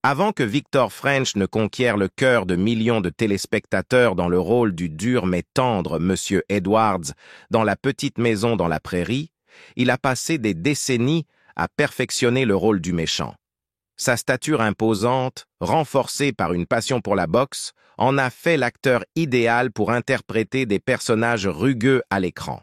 Avant que Victor French ne conquiert le cœur de millions de téléspectateurs dans le rôle du dur mais tendre Monsieur Edwards dans La petite maison dans la prairie, il a passé des décennies à perfectionner le rôle du méchant. Sa stature imposante, renforcée par une passion pour la boxe, en a fait l'acteur idéal pour interpréter des personnages rugueux à l'écran.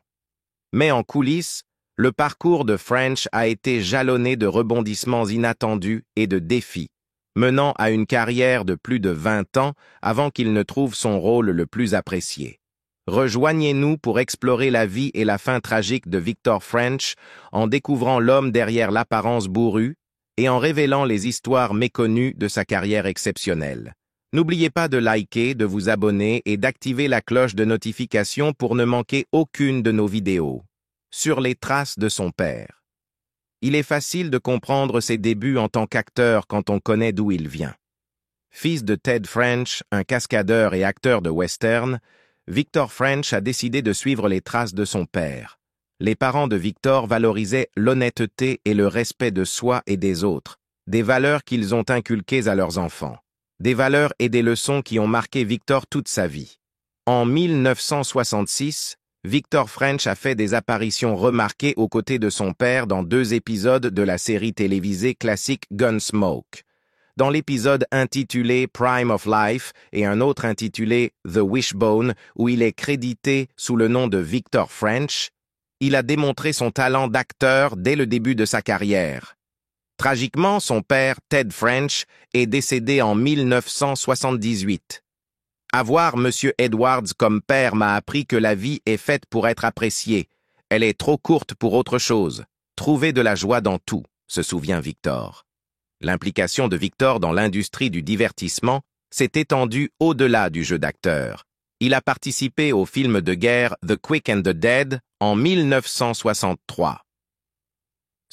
Mais en coulisses, le parcours de French a été jalonné de rebondissements inattendus et de défis, menant à une carrière de plus de 20 ans avant qu'il ne trouve son rôle le plus apprécié. Rejoignez-nous pour explorer la vie et la fin tragique de Victor French en découvrant l'homme derrière l'apparence bourrue et en révélant les histoires méconnues de sa carrière exceptionnelle. N'oubliez pas de liker, de vous abonner et d'activer la cloche de notification pour ne manquer aucune de nos vidéos. Sur les traces de son père. Il est facile de comprendre ses débuts en tant qu'acteur quand on connaît d'où il vient. Fils de Ted French, un cascadeur et acteur de western, Victor French a décidé de suivre les traces de son père. Les parents de Victor valorisaient l'honnêteté et le respect de soi et des autres, des valeurs qu'ils ont inculquées à leurs enfants. Des valeurs et des leçons qui ont marqué Victor toute sa vie. En 1966, Victor French a fait des apparitions remarquées aux côtés de son père dans 2 épisodes de la série télévisée classique Gunsmoke. Dans l'épisode intitulé Prime of Life et un autre intitulé The Wishbone, où il est crédité sous le nom de Victor French, il a démontré son talent d'acteur dès le début de sa carrière. Tragiquement, son père, Ted French, est décédé en 1978. Avoir Monsieur Edwards comme père m'a appris que la vie est faite pour être appréciée. Elle est trop courte pour autre chose. Trouver de la joie dans tout, se souvient Victor. L'implication de Victor dans l'industrie du divertissement s'est étendue au-delà du jeu d'acteur. Il a participé au film de guerre The Quick and the Dead en 1963.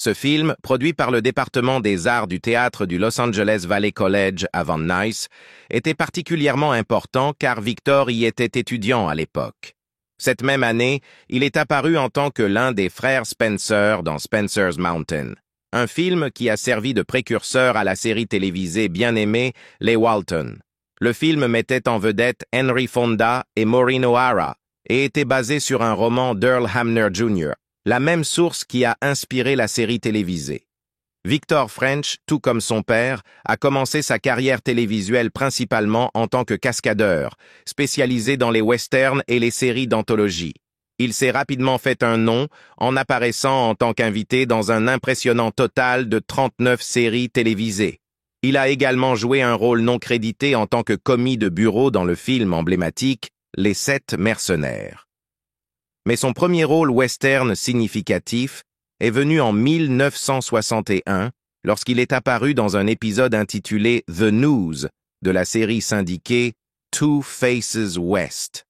Ce film, produit par le département des arts du théâtre du Los Angeles Valley College à Van Nuys, était particulièrement important car Victor y était étudiant à l'époque. Cette même année, il est apparu en tant que l'un des frères Spencer dans Spencer's Mountain, un film qui a servi de précurseur à la série télévisée bien aimée Les Walton. Le film mettait en vedette Henry Fonda et Maureen O'Hara et était basé sur un roman d'Earl Hamner Jr., la même source qui a inspiré la série télévisée. Victor French, tout comme son père, a commencé sa carrière télévisuelle principalement en tant que cascadeur, spécialisé dans les westerns et les séries d'anthologie. Il s'est rapidement fait un nom en apparaissant en tant qu'invité dans un impressionnant total de 39 séries télévisées. Il a également joué un rôle non crédité en tant que commis de bureau dans le film emblématique Les 7 mercenaires. Mais son premier rôle western significatif est venu en 1961 lorsqu'il est apparu dans un épisode intitulé The News de la série syndiquée Two Faces West.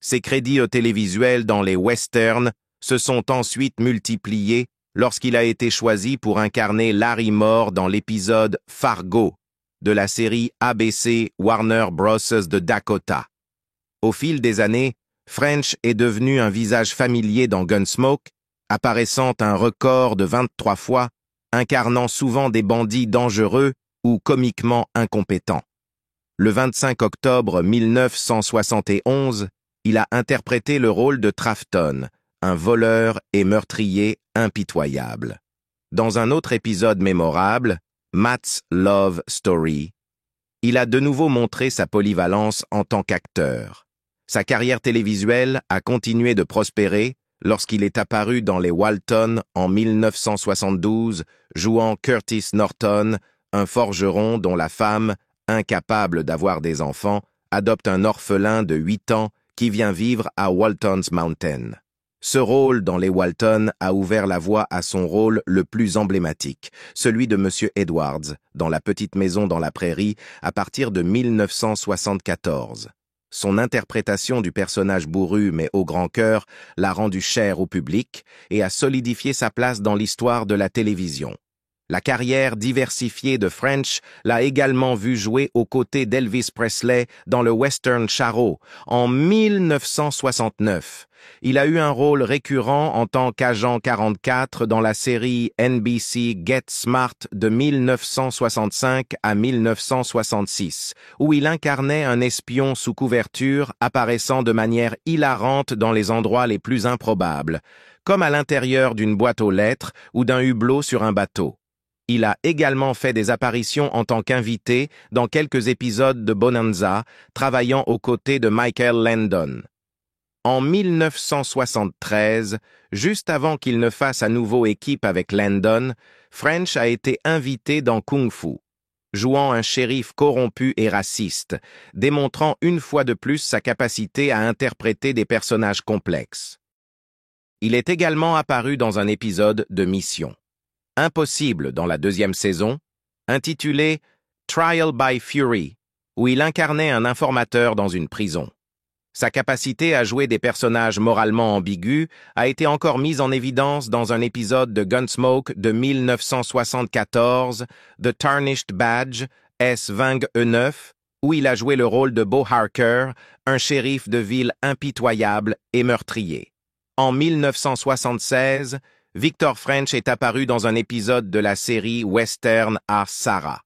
Ses crédits au télévisuel dans les westerns se sont ensuite multipliés lorsqu'il a été choisi pour incarner Larry Moore dans l'épisode Fargo de la série ABC Warner Bros. De Dakota. Au fil des années, French est devenu un visage familier dans Gunsmoke, apparaissant un record de 23 fois, incarnant souvent des bandits dangereux ou comiquement incompétents. Le 25 octobre 1971, il a interprété le rôle de Trafton, un voleur et meurtrier impitoyable. Dans un autre épisode mémorable, Matt's Love Story, il a de nouveau montré sa polyvalence en tant qu'acteur. Sa carrière télévisuelle a continué de prospérer lorsqu'il est apparu dans les Walton en 1972, jouant Curtis Norton, un forgeron dont la femme, incapable d'avoir des enfants, adopte un orphelin de 8 ans qui vient vivre à Walton's Mountain. Ce rôle dans les Walton a ouvert la voie à son rôle le plus emblématique, celui de Monsieur Edwards, dans La petite maison dans la prairie, à partir de 1974. Son interprétation du personnage bourru mais au grand cœur l'a rendu cher au public et a solidifié sa place dans l'histoire de la télévision. La carrière diversifiée de French l'a également vu jouer aux côtés d'Elvis Presley dans le western Charro en 1969. Il a eu un rôle récurrent en tant qu'agent 44 dans la série NBC Get Smart de 1965 à 1966, où il incarnait un espion sous couverture apparaissant de manière hilarante dans les endroits les plus improbables, comme à l'intérieur d'une boîte aux lettres ou d'un hublot sur un bateau. Il a également fait des apparitions en tant qu'invité dans quelques épisodes de Bonanza, travaillant aux côtés de Michael Landon. En 1973, juste avant qu'il ne fasse à nouveau équipe avec Landon, French a été invité dans Kung Fu, jouant un shérif corrompu et raciste, démontrant une fois de plus sa capacité à interpréter des personnages complexes. Il est également apparu dans un épisode de Mission Impossible dans la deuxième saison, intitulé Trial by Fury, où il incarnait un informateur dans une prison. Sa capacité à jouer des personnages moralement ambigus a été encore mise en évidence dans un épisode de Gunsmoke de 1974, The Tarnished Badge, S20E9, où il a joué le rôle de Bo Harker, un shérif de ville impitoyable et meurtrier. En 1976, Victor French est apparu dans un épisode de la série western à Sarah.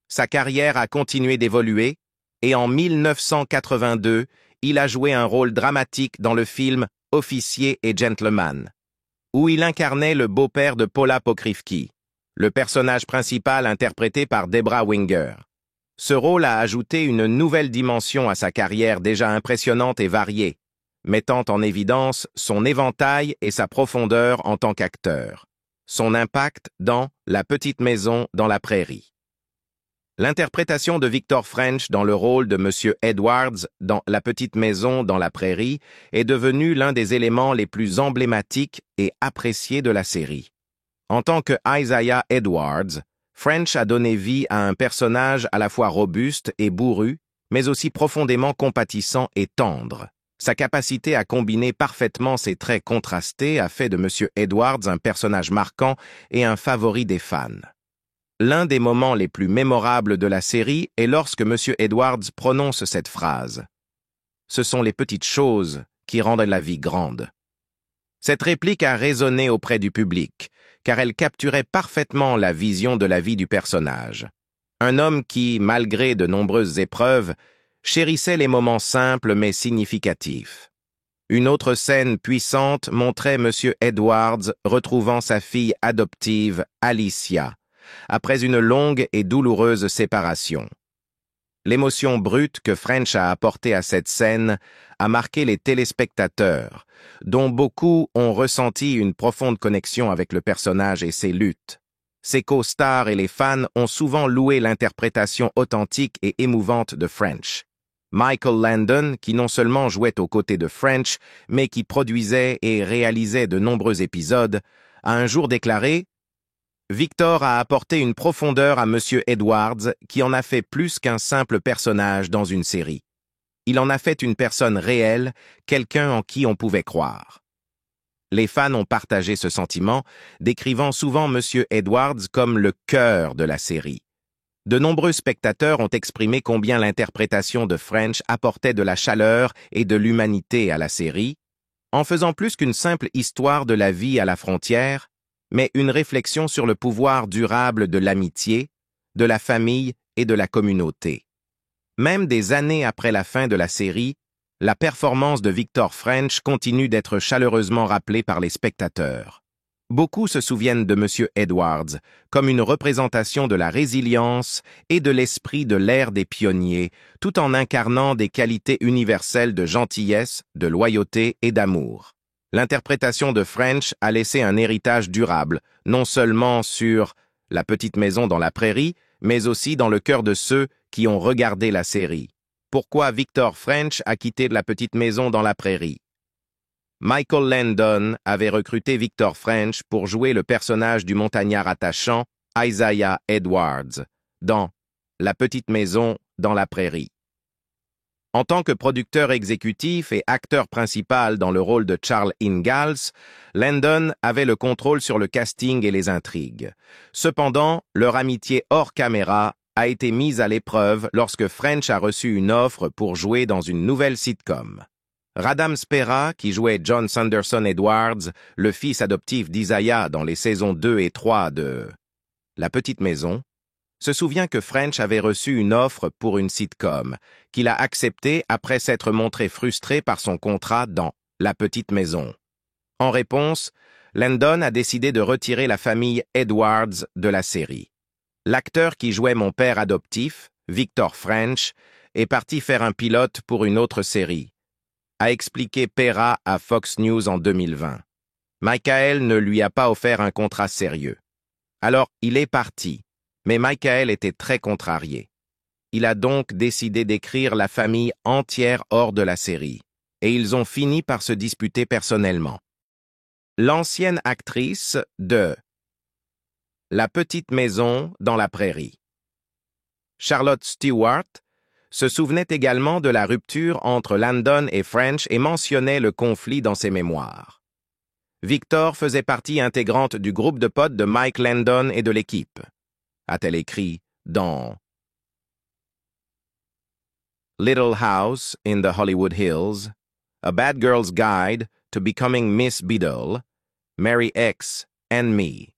Sa carrière a continué d'évoluer et en 1982, il a joué un rôle dramatique dans le film Officier et Gentleman, où il incarnait le beau-père de Paula Pokrivki, le personnage principal interprété par Debra Winger. Ce rôle a ajouté une nouvelle dimension à sa carrière déjà impressionnante et variée, mettant en évidence son éventail et sa profondeur en tant qu'acteur. Son impact dans La petite maison dans la prairie. L'interprétation de Victor French dans le rôle de M. Edwards dans La petite maison dans la prairie est devenue l'un des éléments les plus emblématiques et appréciés de la série. En tant que Isaiah Edwards, French a donné vie à un personnage à la fois robuste et bourru, mais aussi profondément compatissant et tendre. Sa capacité à combiner parfaitement ces traits contrastés a fait de M. Edwards un personnage marquant et un favori des fans. L'un des moments les plus mémorables de la série est lorsque M. Edwards prononce cette phrase. « Ce sont les petites choses qui rendent la vie grande. » Cette réplique a résonné auprès du public, car elle capturait parfaitement la vision de la vie du personnage. Un homme qui, malgré de nombreuses épreuves, chérissait les moments simples mais significatifs. Une autre scène puissante montrait M. Edwards retrouvant sa fille adoptive, Alicia, après une longue et douloureuse séparation. L'émotion brute que French a apportée à cette scène a marqué les téléspectateurs, dont beaucoup ont ressenti une profonde connexion avec le personnage et ses luttes. Ses co-stars et les fans ont souvent loué l'interprétation authentique et émouvante de French. Michael Landon, qui non seulement jouait aux côtés de French, mais qui produisait et réalisait de nombreux épisodes, a un jour déclaré « Victor a apporté une profondeur à M. Edwards qui en a fait plus qu'un simple personnage dans une série. Il en a fait une personne réelle, quelqu'un en qui on pouvait croire. » Les fans ont partagé ce sentiment, décrivant souvent M. Edwards comme le cœur de la série. De nombreux spectateurs ont exprimé combien l'interprétation de French apportait de la chaleur et de l'humanité à la série, en faisant plus qu'une simple histoire de la vie à la frontière, mais une réflexion sur le pouvoir durable de l'amitié, de la famille et de la communauté. Même des années après la fin de la série, la performance de Victor French continue d'être chaleureusement rappelée par les spectateurs. Beaucoup se souviennent de M. Edwards comme une représentation de la résilience et de l'esprit de l'ère des pionniers, tout en incarnant des qualités universelles de gentillesse, de loyauté et d'amour. L'interprétation de French a laissé un héritage durable, non seulement sur La petite maison dans la prairie, mais aussi dans le cœur de ceux qui ont regardé la série. Pourquoi Victor French a quitté La petite maison dans la prairie? Michael Landon avait recruté Victor French pour jouer le personnage du montagnard attachant Isaiah Edwards dans La petite maison dans la prairie. En tant que producteur exécutif et acteur principal dans le rôle de Charles Ingalls, Landon avait le contrôle sur le casting et les intrigues. Cependant, leur amitié hors caméra a été mise à l'épreuve lorsque French a reçu une offre pour jouer dans une nouvelle sitcom. Radam Spera, qui jouait John Sanderson Edwards, le fils adoptif d'Isaiah dans les saisons 2 et 3 de La Petite Maison, se souvient que French avait reçu une offre pour une sitcom, qu'il a acceptée après s'être montré frustré par son contrat dans La Petite Maison. En réponse, Landon a décidé de retirer la famille Edwards de la série. L'acteur qui jouait mon père adoptif, Victor French, est parti faire un pilote pour une autre série, a expliqué Pera à Fox News en 2020. Michael ne lui a pas offert un contrat sérieux. Alors, il est parti. Mais Michael était très contrarié. Il a donc décidé d'écrire la famille entière hors de la série, et ils ont fini par se disputer personnellement. L'ancienne actrice de La Petite Maison dans la Prairie, Charlotte Stewart, se souvenait également de la rupture entre Landon et French et mentionnait le conflit dans ses mémoires. Victor faisait partie intégrante du groupe de potes de Mike Landon et de l'équipe, a-t-elle écrit dans Little House in the Hollywood Hills, A Bad Girl's Guide to Becoming Miss Biddle, Mary X and Me.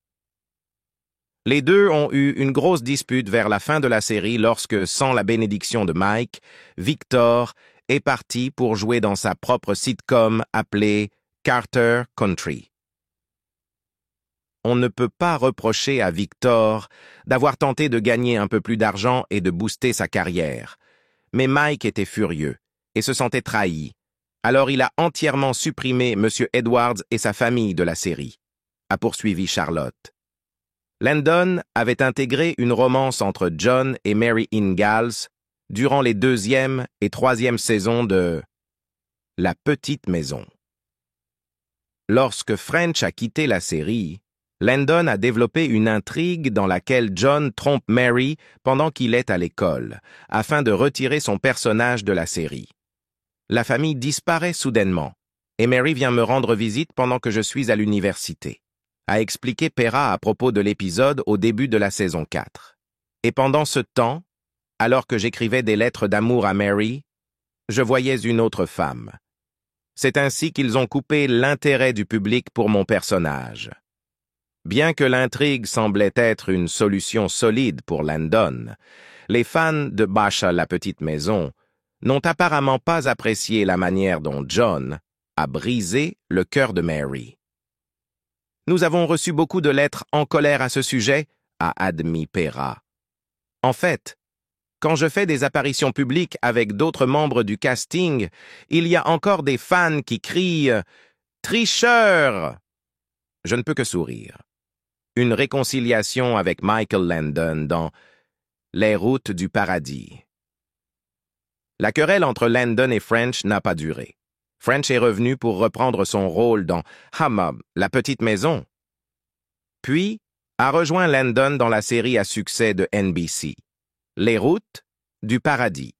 Les deux ont eu une grosse dispute vers la fin de la série lorsque, sans la bénédiction de Mike, Victor est parti pour jouer dans sa propre sitcom appelée Carter Country. On ne peut pas reprocher à Victor d'avoir tenté de gagner un peu plus d'argent et de booster sa carrière. Mais Mike était furieux et se sentait trahi. Alors il a entièrement supprimé M. Edwards et sa famille de la série, a poursuivi Charlotte. Landon avait intégré une romance entre John et Mary Ingalls durant les 2e et 3e saisons de La Petite Maison. Lorsque French a quitté la série, Landon a développé une intrigue dans laquelle John trompe Mary pendant qu'il est à l'école, afin de retirer son personnage de la série. La famille disparaît soudainement, et Mary vient me rendre visite pendant que je suis à l'université, a expliqué Pera à propos de l'épisode au début de la saison 4. Et pendant ce temps, alors que j'écrivais des lettres d'amour à Mary, je voyais une autre femme. C'est ainsi qu'ils ont coupé l'intérêt du public pour mon personnage. Bien que l'intrigue semblait être une solution solide pour Landon, les fans de Bacha la Petite Maison n'ont apparemment pas apprécié la manière dont John a brisé le cœur de Mary. Nous avons reçu beaucoup de lettres en colère à ce sujet, a admis Pera. En fait, quand je fais des apparitions publiques avec d'autres membres du casting, il y a encore des fans qui crient « Tricheur !» Je ne peux que sourire. Une réconciliation avec Michael Landon dans Les routes du paradis. La querelle entre Landon et French n'a pas duré. French est revenu pour reprendre son rôle dans Hammam, la petite maison. Puis, a rejoint Landon dans la série à succès de NBC, Les routes du paradis.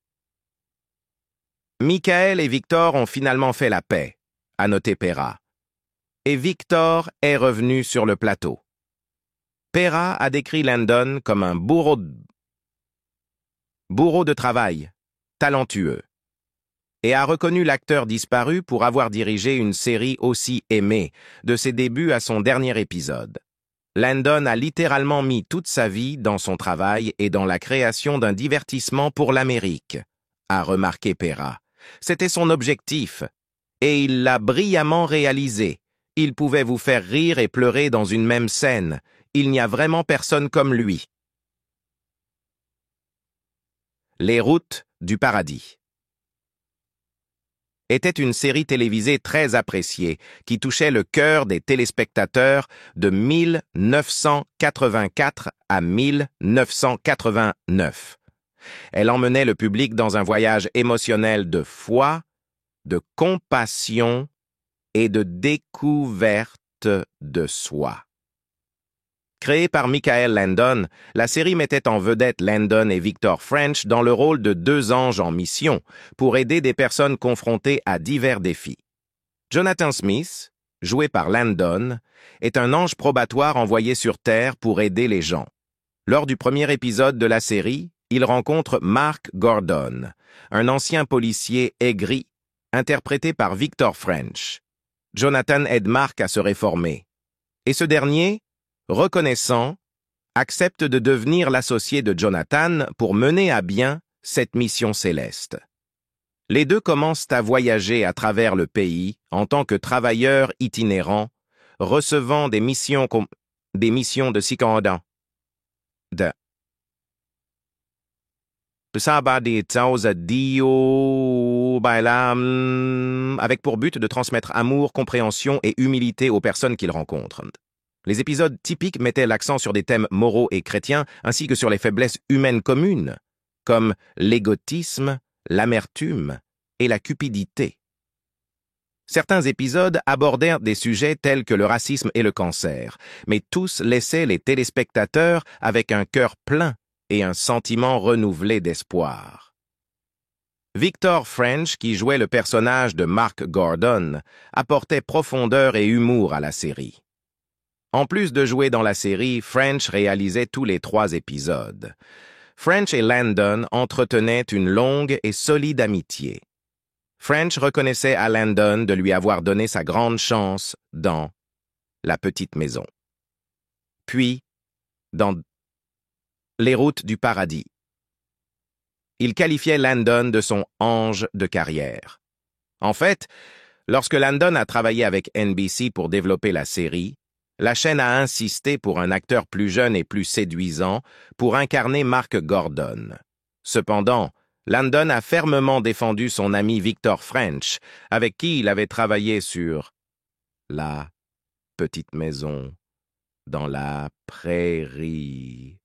Michael et Victor ont finalement fait la paix, a noté Pera. Et Victor est revenu sur le plateau. Pera a décrit Landon comme un bourreau de travail, talentueux, et a reconnu l'acteur disparu pour avoir dirigé une série aussi aimée, de ses débuts à son dernier épisode. Landon a littéralement mis toute sa vie dans son travail et dans la création d'un divertissement pour l'Amérique, a remarqué Pera. C'était son objectif, et il l'a brillamment réalisé. Il pouvait vous faire rire et pleurer dans une même scène. Il n'y a vraiment personne comme lui. Les routes du paradis était une série télévisée très appréciée qui touchait le cœur des téléspectateurs de 1984 à 1989. Elle emmenait le public dans un voyage émotionnel de foi, de compassion et de découverte de soi. Créée par Michael Landon, la série mettait en vedette Landon et Victor French dans le rôle de deux anges en mission pour aider des personnes confrontées à divers défis. Jonathan Smith, joué par Landon, est un ange probatoire envoyé sur Terre pour aider les gens. Lors du premier épisode de la série, il rencontre Mark Gordon, un ancien policier aigri, interprété par Victor French. Jonathan aide Mark à se réformer. Et ce dernier, reconnaissant, accepte de devenir l'associé de Jonathan pour mener à bien cette mission céleste. Les deux commencent à voyager à travers le pays en tant que travailleurs itinérants, recevant des missions de Sikandon. Avec pour but de transmettre amour, compréhension et humilité aux personnes qu'ils rencontrent. Les épisodes typiques mettaient l'accent sur des thèmes moraux et chrétiens, ainsi que sur les faiblesses humaines communes, comme l'égotisme, l'amertume et la cupidité. Certains épisodes abordèrent des sujets tels que le racisme et le cancer, mais tous laissaient les téléspectateurs avec un cœur plein et un sentiment renouvelé d'espoir. Victor French, qui jouait le personnage de Mark Gordon, apportait profondeur et humour à la série. En plus de jouer dans la série, French réalisait tous les 3 épisodes. French et Landon entretenaient une longue et solide amitié. French reconnaissait à Landon de lui avoir donné sa grande chance dans La Petite Maison. Puis, dans Les Routes du Paradis. Il qualifiait Landon de son ange de carrière. En fait, lorsque Landon a travaillé avec NBC pour développer la série, la chaîne a insisté pour un acteur plus jeune et plus séduisant pour incarner Mark Gordon. Cependant, Landon a fermement défendu son ami Victor French, avec qui il avait travaillé sur La Petite Maison dans la prairie.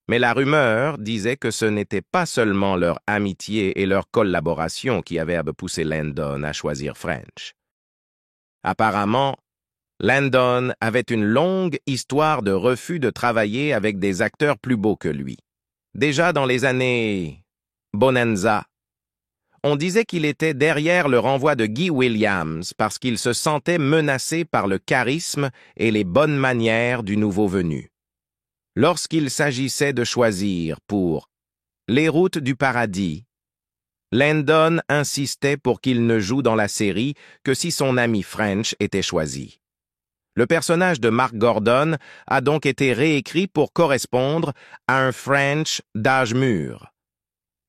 Mais la rumeur disait que ce n'était pas seulement leur amitié et leur collaboration qui avaient poussé Landon à choisir French. Apparemment, Landon avait une longue histoire de refus de travailler avec des acteurs plus beaux que lui. Déjà dans les années Bonanza, on disait qu'il était derrière le renvoi de Guy Williams parce qu'il se sentait menacé par le charisme et les bonnes manières du nouveau venu. Lorsqu'il s'agissait de choisir pour Les Routes du Paradis, Landon insistait pour qu'il ne joue dans la série que si son ami French était choisi. Le personnage de Mark Gordon a donc été réécrit pour correspondre à un French d'âge mûr.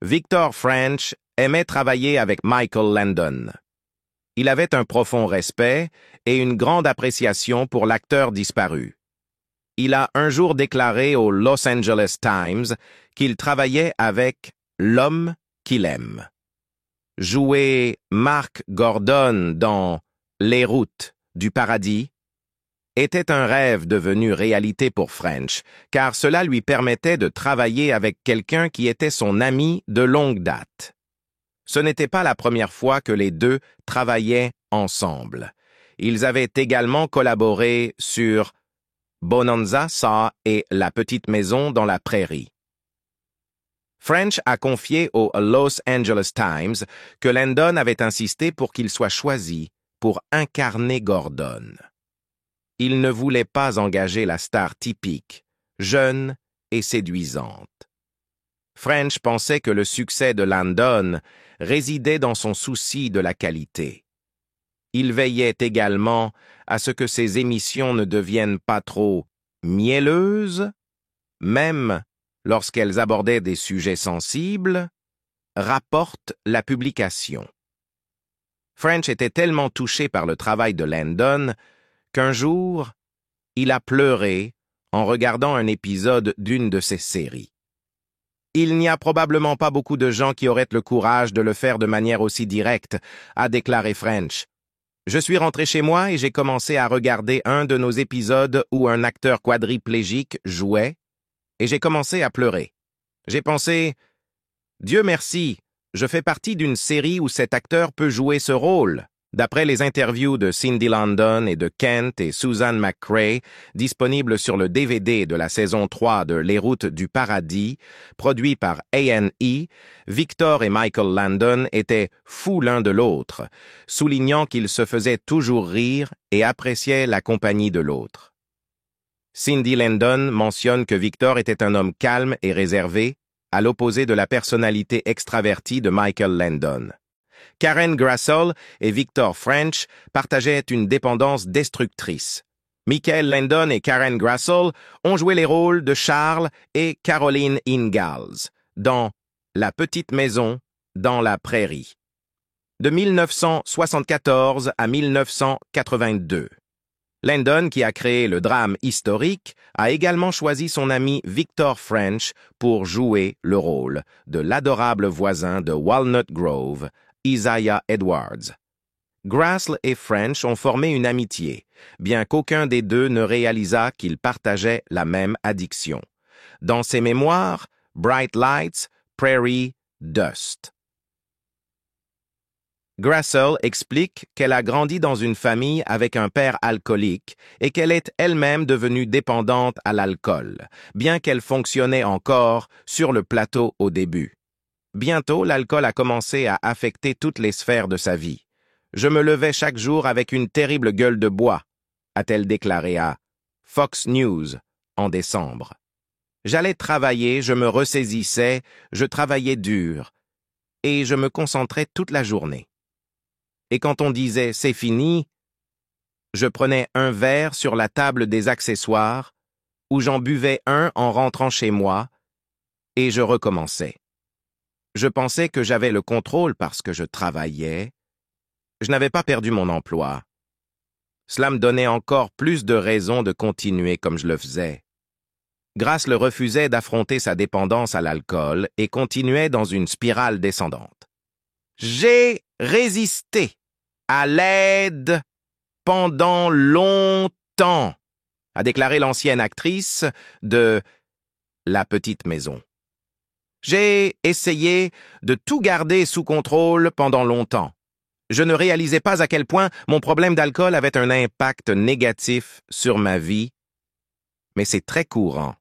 Victor French aimait travailler avec Michael Landon. Il avait un profond respect et une grande appréciation pour l'acteur disparu. Il a un jour déclaré au Los Angeles Times qu'il travaillait avec l'homme qu'il aime. Jouer Mark Gordon dans Les Routes du Paradis était un rêve devenu réalité pour French, car cela lui permettait de travailler avec quelqu'un qui était son ami de longue date. Ce n'était pas la première fois que les deux travaillaient ensemble. Ils avaient également collaboré sur Bonanza Saw et La Petite Maison dans la prairie. French a confié au Los Angeles Times que Landon avait insisté pour qu'il soit choisi pour incarner Gordon. Il ne voulait pas engager la star typique, jeune et séduisante. French pensait que le succès de Landon résidait dans son souci de la qualité. Il veillait également à ce que ses émissions ne deviennent pas trop mielleuses, même lorsqu'elles abordaient des sujets sensibles, rapporte la publication. French était tellement touché par le travail de Landon qu'un jour, il a pleuré en regardant un épisode d'une de ses séries. Il n'y a probablement pas beaucoup de gens qui auraient le courage de le faire de manière aussi directe, a déclaré French. Je suis rentré chez moi et j'ai commencé à regarder un de nos épisodes où un acteur quadriplégique jouait, et j'ai commencé à pleurer. J'ai pensé, Dieu merci, je fais partie d'une série où cet acteur peut jouer ce rôle, D'après les interviews de Cindy Landon et de Kent et Susan McCrae, disponibles sur le DVD de la saison 3 de Les Routes du Paradis, produit par A&E, Victor et Michael Landon étaient fous l'un de l'autre, soulignant qu'ils se faisaient toujours rire et appréciaient la compagnie de l'autre. Cindy Landon mentionne que Victor était un homme calme et réservé, à l'opposé de la personnalité extravertie de Michael Landon. Karen Grassel et Victor French partageaient une dépendance destructrice. Michael Landon et Karen Grassel ont joué les rôles de Charles et Caroline Ingalls dans La petite maison dans la prairie, de 1974 à 1982. Landon, qui a créé le drame historique, a également choisi son ami Victor French pour jouer le rôle de l'adorable voisin de Walnut Grove, Isaiah Edwards. Grassel et French ont formé une amitié, bien qu'aucun des deux ne réalisât qu'ils partageaient la même addiction. Dans ses mémoires, Bright Lights, Prairie, Dust. Grassel explique qu'elle a grandi dans une famille avec un père alcoolique et qu'elle est elle-même devenue dépendante à l'alcool, bien qu'elle fonctionnait encore sur le plateau au début. Bientôt, l'alcool a commencé à affecter toutes les sphères de sa vie. « Je me levais chaque jour avec une terrible gueule de bois », a-t-elle déclaré à Fox News en décembre. « J'allais travailler, je me ressaisissais, je travaillais dur, et je me concentrais toute la journée. Et quand on disait « c'est fini », je prenais un verre sur la table des accessoires, ou j'en buvais un en rentrant chez moi, et je recommençais. Je pensais que j'avais le contrôle parce que je travaillais. Je n'avais pas perdu mon emploi. Cela me donnait encore plus de raisons de continuer comme je le faisais. Grassel refusait d'affronter sa dépendance à l'alcool et continuait dans une spirale descendante. « J'ai résisté à l'aide pendant longtemps », a déclaré l'ancienne actrice de La petite maison. J'ai essayé de tout garder sous contrôle pendant longtemps. Je ne réalisais pas à quel point mon problème d'alcool avait un impact négatif sur ma vie, mais c'est très courant.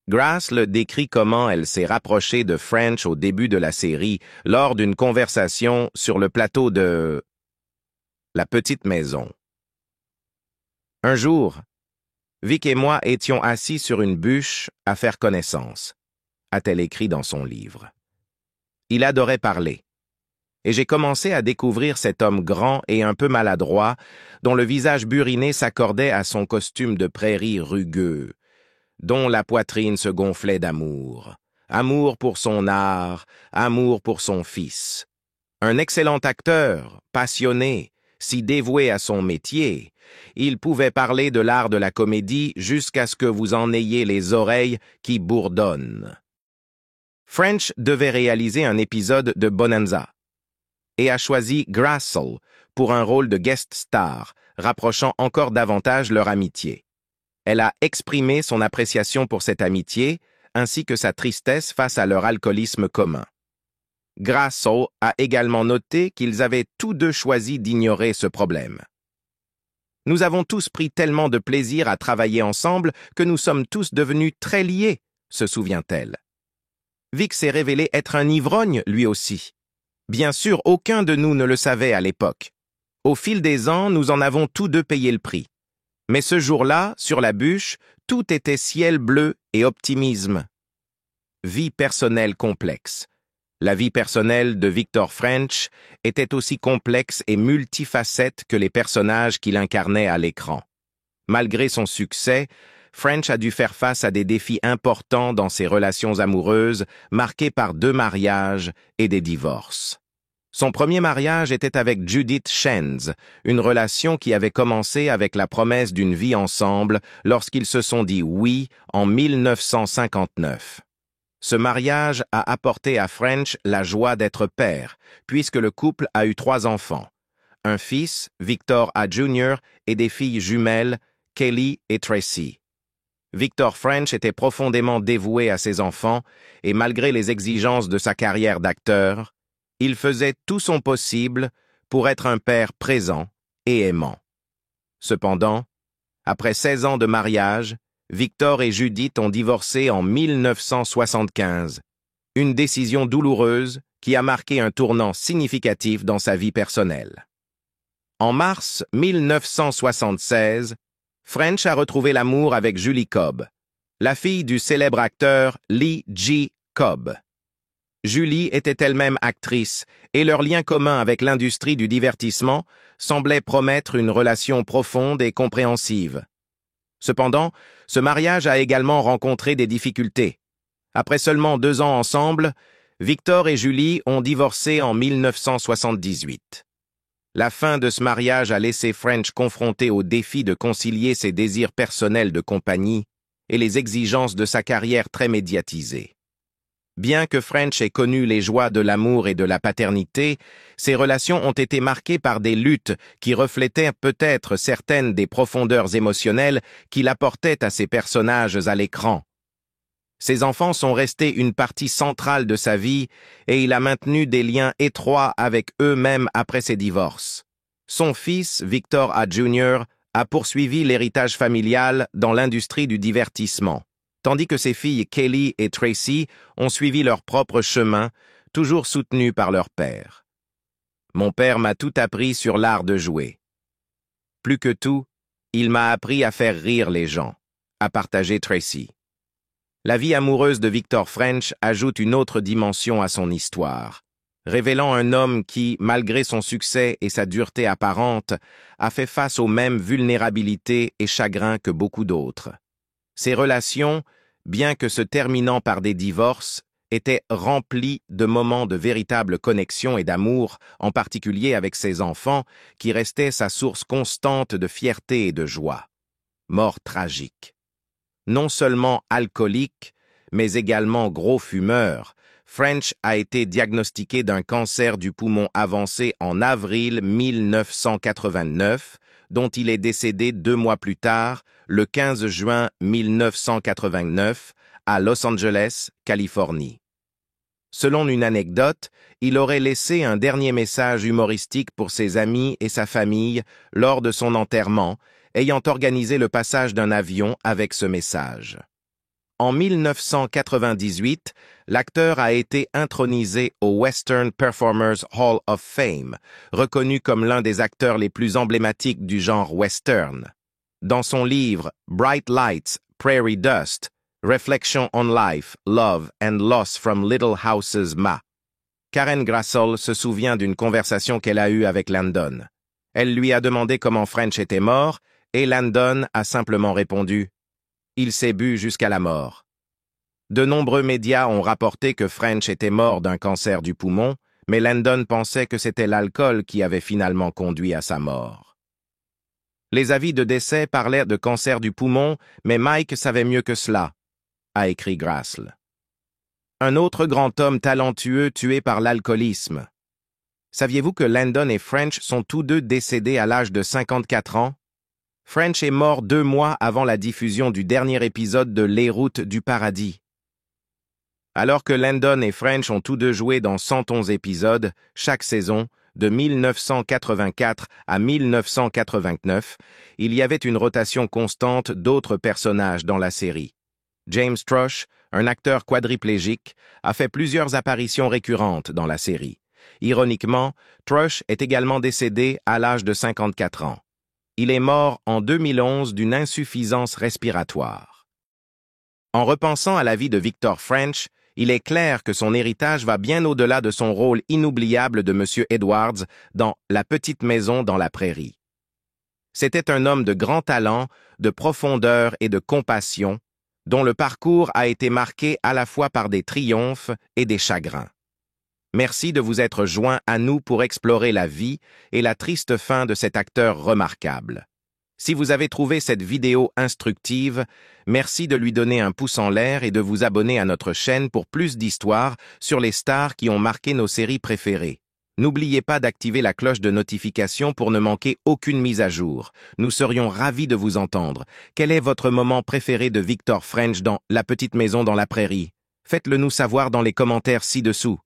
Grassel décrit comment elle s'est rapprochée de French au début de la série lors d'une conversation sur le plateau de La petite maison. Un jour, Vic et moi étions assis sur une bûche à faire connaissance, a-t-elle écrit dans son livre. Il adorait parler, et j'ai commencé à découvrir cet homme grand et un peu maladroit, dont le visage buriné s'accordait à son costume de prairie rugueux, dont la poitrine se gonflait d'amour. Amour pour son art, amour pour son fils. Un excellent acteur, passionné, si dévoué à son métier, il pouvait parler de l'art de la comédie jusqu'à ce que vous en ayez les oreilles qui bourdonnent. French devait réaliser un épisode de Bonanza et a choisi Grassel pour un rôle de guest star, rapprochant encore davantage leur amitié. Elle a exprimé son appréciation pour cette amitié, ainsi que sa tristesse face à leur alcoolisme commun. Grassel a également noté qu'ils avaient tous deux choisi d'ignorer ce problème. « Nous avons tous pris tellement de plaisir à travailler ensemble que nous sommes tous devenus très liés », se souvient-elle. Vic s'est révélé être un ivrogne, lui aussi. Bien sûr, aucun de nous ne le savait à l'époque. Au fil des ans, nous en avons tous deux payé le prix. Mais ce jour-là, sur la bûche, tout était ciel bleu et optimisme. Vie personnelle complexe. La vie personnelle de Victor French était aussi complexe et multifacette que les personnages qu'il incarnait à l'écran. Malgré son succès, French a dû faire face à des défis importants dans ses relations amoureuses, marquées par 2 mariages et des divorces. Son premier mariage était avec Judith Shenz, une relation qui avait commencé avec la promesse d'une vie ensemble lorsqu'ils se sont dit oui en 1959. Ce mariage a apporté à French la joie d'être père, puisque le couple a eu 3 enfants. Un fils, Victor A. Jr., et des filles jumelles, Kelly et Tracy. Victor French était profondément dévoué à ses enfants et malgré les exigences de sa carrière d'acteur, il faisait tout son possible pour être un père présent et aimant. Cependant, après 16 ans de mariage, Victor et Judith ont divorcé en 1975, une décision douloureuse qui a marqué un tournant significatif dans sa vie personnelle. En mars 1976, French a retrouvé l'amour avec Julie Cobb, la fille du célèbre acteur Lee J. Cobb. Julie était elle-même actrice et leur lien commun avec l'industrie du divertissement semblait promettre une relation profonde et compréhensive. Cependant, ce mariage a également rencontré des difficultés. Après seulement 2 ans ensemble, Victor et Julie ont divorcé en 1978. La fin de ce mariage a laissé French confronté au défi de concilier ses désirs personnels de compagnie et les exigences de sa carrière très médiatisée. Bien que French ait connu les joies de l'amour et de la paternité, ses relations ont été marquées par des luttes qui reflétaient peut-être certaines des profondeurs émotionnelles qu'il apportait à ses personnages à l'écran. Ses enfants sont restés une partie centrale de sa vie et il a maintenu des liens étroits avec eux-mêmes après ses divorces. Son fils, Victor A. Jr., a poursuivi l'héritage familial dans l'industrie du divertissement, tandis que ses filles Kelly et Tracy ont suivi leur propre chemin, toujours soutenues par leur père. Mon père m'a tout appris sur l'art de jouer. Plus que tout, il m'a appris à faire rire les gens, a partagé Tracy. La vie amoureuse de Victor French ajoute une autre dimension à son histoire, révélant un homme qui, malgré son succès et sa dureté apparente, a fait face aux mêmes vulnérabilités et chagrins que beaucoup d'autres. Ses relations, bien que se terminant par des divorces, étaient remplies de moments de véritable connexion et d'amour, en particulier avec ses enfants, qui restaient sa source constante de fierté et de joie. Mort tragique. Non seulement alcoolique, mais également gros fumeur, French a été diagnostiqué d'un cancer du poumon avancé en avril 1989, dont il est décédé 2 mois plus tard, le 15 juin 1989, à Los Angeles, Californie. Selon une anecdote, il aurait laissé un dernier message humoristique pour ses amis et sa famille lors de son enterrement, ayant organisé le passage d'un avion avec ce message. En 1998, l'acteur a été intronisé au Western Performers Hall of Fame, reconnu comme l'un des acteurs les plus emblématiques du genre western. Dans son livre Bright Lights, Prairie Dust, Reflection on Life, Love and Loss from Little Houses Ma, Karen Grassel se souvient d'une conversation qu'elle a eue avec Landon. Elle lui a demandé comment French était mort, et Landon a simplement répondu « Il s'est bu jusqu'à la mort ». De nombreux médias ont rapporté que French était mort d'un cancer du poumon, mais Landon pensait que c'était l'alcool qui avait finalement conduit à sa mort. Les avis de décès parlaient de cancer du poumon, mais Mike savait mieux que cela, a écrit Grassel. Un autre grand homme talentueux tué par l'alcoolisme. Saviez-vous que Landon et French sont tous deux décédés à l'âge de 54 ans? French est mort 2 mois avant la diffusion du dernier épisode de Les Routes du Paradis. Alors que Landon et French ont tous deux joué dans 111 épisodes, chaque saison, de 1984 à 1989, il y avait une rotation constante d'autres personnages dans la série. James Trush, un acteur quadriplégique, a fait plusieurs apparitions récurrentes dans la série. Ironiquement, Trush est également décédé à l'âge de 54 ans. Il est mort en 2011 d'une insuffisance respiratoire. En repensant à la vie de Victor French, il est clair que son héritage va bien au-delà de son rôle inoubliable de M. Edwards dans La petite maison dans la prairie. C'était un homme de grand talent, de profondeur et de compassion, dont le parcours a été marqué à la fois par des triomphes et des chagrins. Merci de vous être joints à nous pour explorer la vie et la triste fin de cet acteur remarquable. Si vous avez trouvé cette vidéo instructive, merci de lui donner un pouce en l'air et de vous abonner à notre chaîne pour plus d'histoires sur les stars qui ont marqué nos séries préférées. N'oubliez pas d'activer la cloche de notification pour ne manquer aucune mise à jour. Nous serions ravis de vous entendre. Quel est votre moment préféré de Victor French dans La petite maison dans la prairie? Faites-le nous savoir dans les commentaires ci-dessous.